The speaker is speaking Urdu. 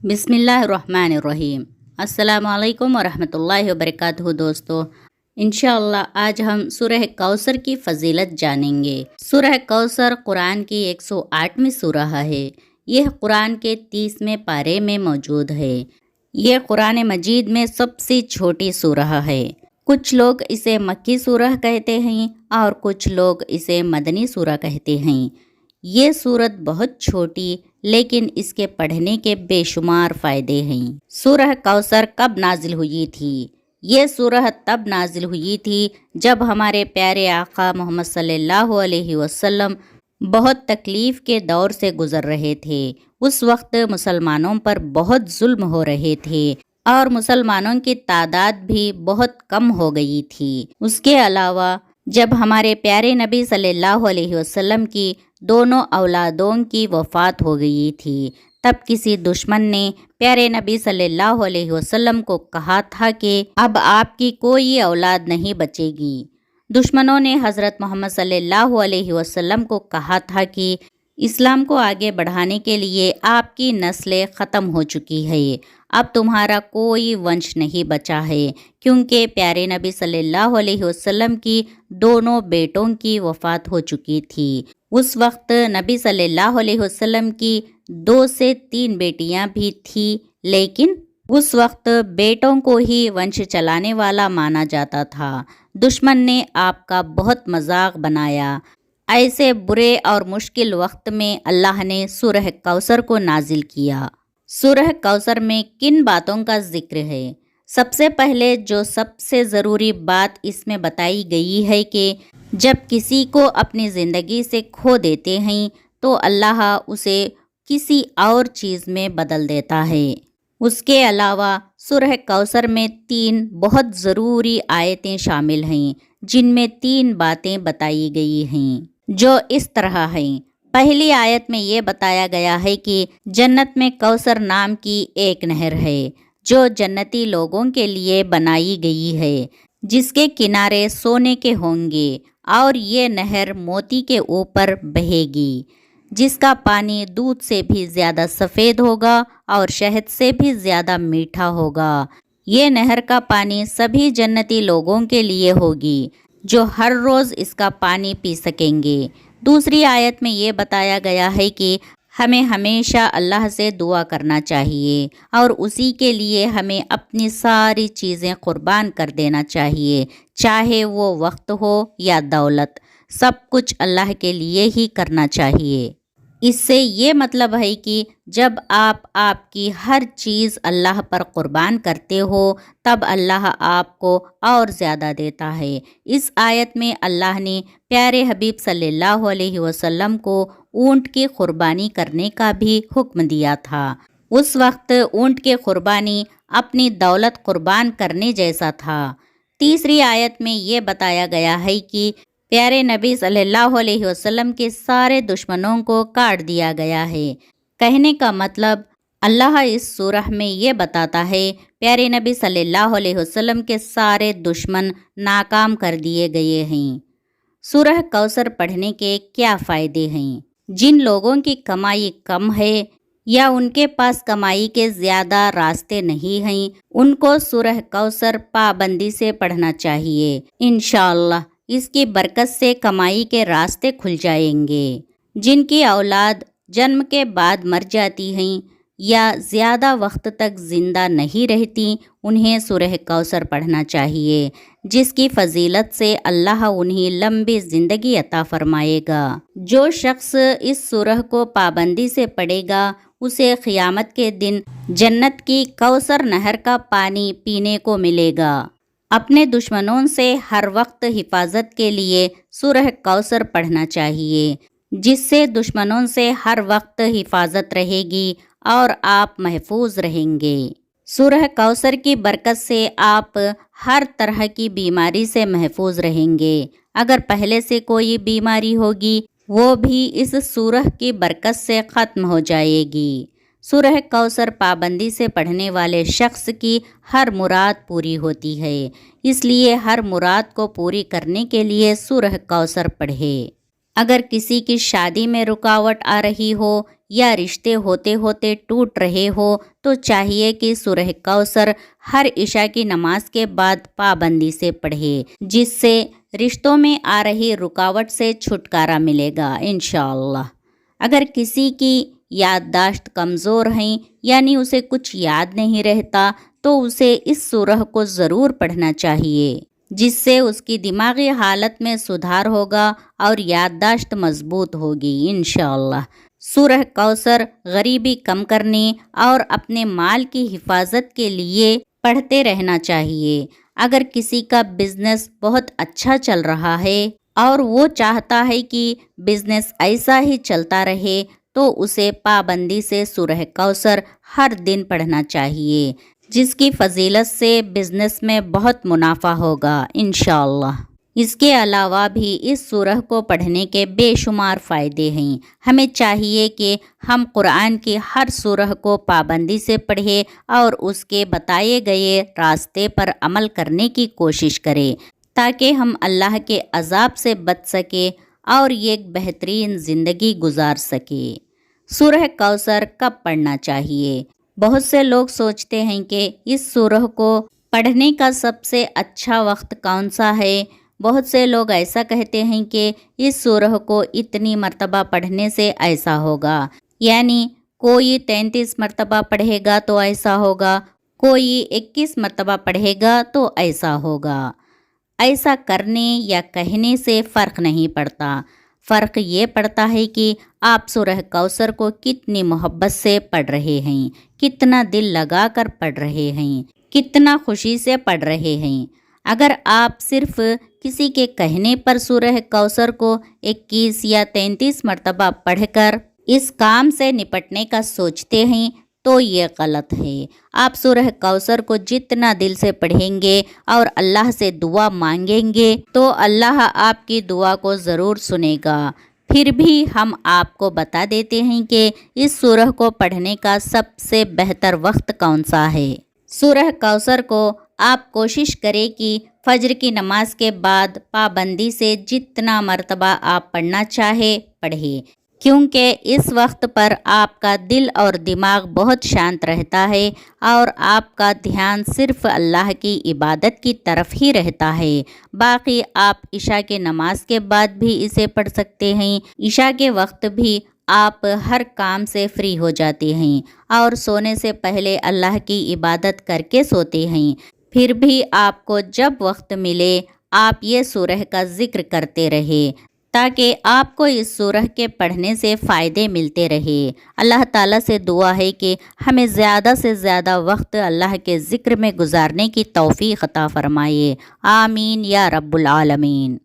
بسم اللہ الرحمن الرحیم۔ السلام علیکم ورحمۃ اللہ وبرکاتہ دوستو، انشاءاللہ آج ہم سورہ کوثر کی فضیلت جانیں گے۔ سورہ کوثر قرآن کی 108ویں سورہ ہے۔ یہ قرآن کے 30ویں پارے میں موجود ہے۔ یہ قرآن مجید میں سب سے چھوٹی سورہ ہے۔ کچھ لوگ اسے مکی سورہ کہتے ہیں اور کچھ لوگ اسے مدنی سورہ کہتے ہیں۔ یہ سورت بہت چھوٹی لیکن اس کے پڑھنے کے بے شمار فائدے ہیں۔ سورہ کوثر کب نازل ہوئی تھی؟ یہ سورہ تب نازل ہوئی تھی جب ہمارے پیارے آقا محمد صلی اللہ علیہ وسلم بہت تکلیف کے دور سے گزر رہے تھے۔ اس وقت مسلمانوں پر بہت ظلم ہو رہے تھے اور مسلمانوں کی تعداد بھی بہت کم ہو گئی تھی۔ اس کے علاوہ جب ہمارے پیارے نبی صلی اللہ علیہ وسلم کی دونوں اولادوں کی وفات ہو گئی تھی، تب کسی دشمن نے پیارے نبی صلی اللہ علیہ وسلم کو کہا تھا کہ اب آپ کی کوئی اولاد نہیں بچے گی۔ دشمنوں نے حضرت محمد صلی اللہ علیہ وسلم کو کہا تھا کہ اسلام کو آگے بڑھانے کے لیے آپ کی نسلیں ختم ہو چکی ہے، اب تمہارا کوئی ونش نہیں بچا ہے، کیونکہ پیارے نبی صلی اللہ علیہ وسلم کی دونوں بیٹوں کی وفات ہو چکی تھی۔ اس وقت نبی صلی اللہ علیہ وسلم کی 2 سے 3 بیٹیاں بھی تھیں، لیکن اس وقت بیٹوں کو ہی ونش چلانے والا مانا جاتا تھا۔ دشمن نے آپ کا بہت مذاق بنایا۔ ایسے برے اور مشکل وقت میں اللہ نے سورہ کوثر کو نازل کیا۔ سورہ کوثر میں کن باتوں کا ذکر ہے؟ سب سے پہلے جو سب سے ضروری بات اس میں بتائی گئی ہے کہ جب کسی کو اپنی زندگی سے کھو دیتے ہیں تو اللہ اسے کسی اور چیز میں بدل دیتا ہے۔ اس کے علاوہ سورہ کوثر میں 3 بہت ضروری آیتیں شامل ہیں، جن میں 3 باتیں بتائی گئی ہیں جو اس طرح ہیں۔ پہلی آیت میں یہ بتایا گیا ہے کہ جنت میں کوثر نام کی ایک نہر ہے جو جنتی لوگوں کے لیے بنائی گئی ہے، جس کے کنارے سونے کے ہوں گے اور یہ نہر موتی کے اوپر بہے گی، جس کا پانی دودھ سے بھی زیادہ سفید ہوگا اور شہد سے بھی زیادہ میٹھا ہوگا۔ یہ نہر کا پانی سبھی جنتی لوگوں کے لیے ہوگی جو ہر روز اس کا پانی پی سکیں گے۔ دوسری آیت میں یہ بتایا گیا ہے کہ ہمیں ہمیشہ اللہ سے دعا کرنا چاہیے اور اسی کے لیے ہمیں اپنی ساری چیزیں قربان کر دینا چاہیے، چاہے وہ وقت ہو یا دولت، سب کچھ اللہ کے لیے ہی کرنا چاہیے۔ اس سے یہ مطلب ہے کہ جب آپ کی ہر چیز اللہ پر قربان کرتے ہو تب اللہ آپ کو اور زیادہ دیتا ہے۔ اس آیت میں اللہ نے پیارے حبیب صلی اللہ علیہ وسلم کو اونٹ کی قربانی کرنے کا بھی حکم دیا تھا۔ اس وقت اونٹ کی قربانی اپنی دولت قربان کرنے جیسا تھا۔ تیسری آیت میں یہ بتایا گیا ہے کہ پیارے نبی صلی اللہ علیہ وسلم کے سارے دشمنوں کو کاٹ دیا گیا ہے۔ کہنے کا مطلب اللہ اس سورہ میں یہ بتاتا ہے پیارے نبی صلی اللہ علیہ وسلم کے سارے دشمن ناکام کر دیے گئے ہیں۔ سورہ کوثر پڑھنے کے کیا فائدے ہیں؟ جن لوگوں کی کمائی کم ہے یا ان کے پاس کمائی کے زیادہ راستے نہیں ہیں، ان کو سورہ کوثر پابندی سے پڑھنا چاہیے۔ انشاءاللہ اس کی برکت سے کمائی کے راستے کھل جائیں گے۔ جن کی اولاد جنم کے بعد مر جاتی ہیں یا زیادہ وقت تک زندہ نہیں رہتی، انہیں سورہ کوثر پڑھنا چاہیے، جس کی فضیلت سے اللہ انہیں لمبی زندگی عطا فرمائے گا۔ جو شخص اس سورہ کو پابندی سے پڑھے گا اسے قیامت کے دن جنت کی کوثر نہر کا پانی پینے کو ملے گا۔ اپنے دشمنوں سے ہر وقت حفاظت کے لیے سورہ کوثر پڑھنا چاہیے، جس سے دشمنوں سے ہر وقت حفاظت رہے گی اور آپ محفوظ رہیں گے۔ سورہ کوثر کی برکت سے آپ ہر طرح کی بیماری سے محفوظ رہیں گے۔ اگر پہلے سے کوئی بیماری ہوگی وہ بھی اس سورہ کی برکت سے ختم ہو جائے گی۔ سورہ کوثر پابندی سے پڑھنے والے شخص کی ہر مراد پوری ہوتی ہے، اس لیے ہر مراد کو پوری کرنے کے لیے سورہ کوثر پڑھے۔ اگر کسی کی شادی میں رکاوٹ آ رہی ہو یا رشتے ہوتے ہوتے ٹوٹ رہے ہو تو چاہیے کہ سورہ کوثر ہر عشاء کی نماز کے بعد پابندی سے پڑھے، جس سے رشتوں میں آ رہی رکاوٹ سے چھٹکارا ملے گا انشاءاللہ۔ اگر کسی کی یادداشت کمزور ہیں یعنی اسے کچھ یاد نہیں رہتا تو اسے اس سورہ کو ضرور پڑھنا چاہیے، جس سے اس کی دماغی حالت میں سدھار ہوگا اور یادداشت مضبوط ہوگی انشاءاللہ۔ سورہ کوثر غریبی کم کرنے اور اپنے مال کی حفاظت کے لیے پڑھتے رہنا چاہیے۔ اگر کسی کا بزنس بہت اچھا چل رہا ہے اور وہ چاہتا ہے کہ بزنس ایسا ہی چلتا رہے تو اسے پابندی سے سورہ کوثر ہر دن پڑھنا چاہیے، جس کی فضیلت سے بزنس میں بہت منافع ہوگا انشاءاللہ۔ اس کے علاوہ بھی اس سورہ کو پڑھنے کے بے شمار فائدے ہیں۔ ہمیں چاہیے کہ ہم قرآن کی ہر سورہ کو پابندی سے پڑھیں اور اس کے بتائے گئے راستے پر عمل کرنے کی کوشش کریں تاکہ ہم اللہ کے عذاب سے بچ سکیں اور ایک بہترین زندگی گزار سکیں۔ سورہ کوثر کب پڑھنا چاہیے؟ بہت سے لوگ سوچتے ہیں کہ اس سورہ کو پڑھنے کا سب سے اچھا وقت کون سا ہے۔ بہت سے لوگ ایسا کہتے ہیں کہ اس سورہ کو اتنی مرتبہ پڑھنے سے ایسا ہوگا، یعنی کوئی 33 مرتبہ پڑھے گا تو ایسا ہوگا، کوئی 21 مرتبہ پڑھے گا تو ایسا ہوگا۔ ایسا کرنے یا کہنے سے فرق نہیں پڑتا، فرق یہ پڑتا ہے کہ آپ سورہ کوثر کو کتنی محبت سے پڑھ رہے ہیں، کتنا دل لگا کر پڑھ رہے ہیں، کتنا خوشی سے پڑھ رہے ہیں۔ اگر آپ صرف کسی کے کہنے پر سورہ کوثر کو 21 یا 33 مرتبہ پڑھ کر اس کام سے نپٹنے کا سوچتے ہیں تو یہ غلط ہے۔ آپ سورہ کوثر کو جتنا دل سے پڑھیں گے اور اللہ سے دعا مانگیں گے تو اللہ آپ کی دعا کو ضرور سنے گا۔ پھر بھی ہم آپ کو بتا دیتے ہیں کہ اس سورہ کو پڑھنے کا سب سے بہتر وقت کون سا ہے۔ سورہ کوثر کو آپ کوشش کریں کہ فجر کی نماز کے بعد پابندی سے جتنا مرتبہ آپ پڑھنا چاہے پڑھیں، کیونکہ اس وقت پر آپ کا دل اور دماغ بہت شانت رہتا ہے اور آپ کا دھیان صرف اللہ کی عبادت کی طرف ہی رہتا ہے۔ باقی آپ عشاء کی نماز کے بعد بھی اسے پڑھ سکتے ہیں۔ عشاء کے وقت بھی آپ ہر کام سے فری ہو جاتے ہیں اور سونے سے پہلے اللہ کی عبادت کر کے سوتے ہیں۔ پھر بھی آپ کو جب وقت ملے آپ یہ سورہ کا ذکر کرتے رہے تاکہ آپ کو اس سورہ کے پڑھنے سے فائدے ملتے رہے۔ اللہ تعالیٰ سے دعا ہے کہ ہمیں زیادہ سے زیادہ وقت اللہ کے ذکر میں گزارنے کی توفیق عطا فرمائے۔ آمین یا رب العالمین۔